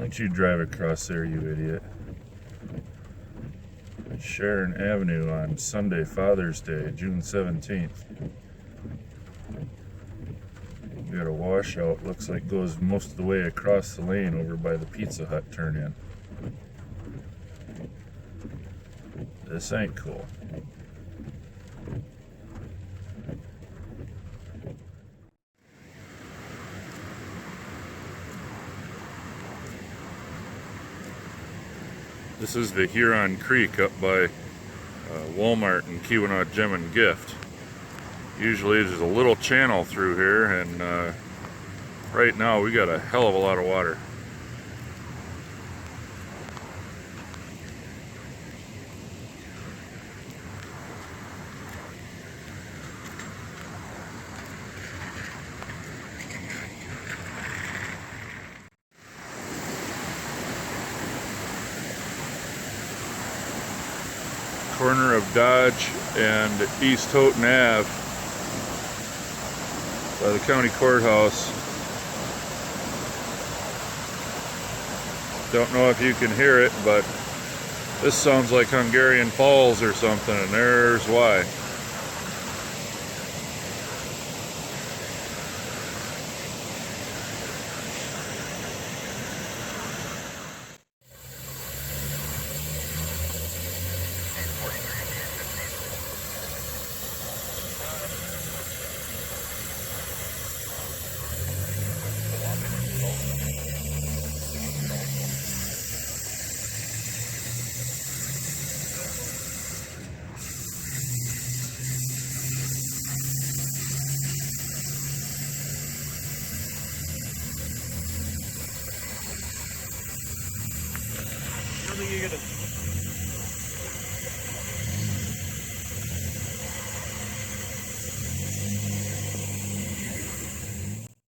Don't you drive across there, you idiot. Sharon Avenue on Sunday, Father's Day, June 17th. We got a washout, looks like goes most of the way across the lane over by the Pizza Hut turn-in. This ain't cool. This is the Huron Creek up by Walmart and Keweenaw Gem and Gift. Usually there's a little channel through here, and right now we got a hell of a lot of water. Corner of Dodge and East Houghton Ave by the county courthouse. Don't know if you can hear it, but this sounds like Hungarian Falls or something, and there's why. I don't think you're gonna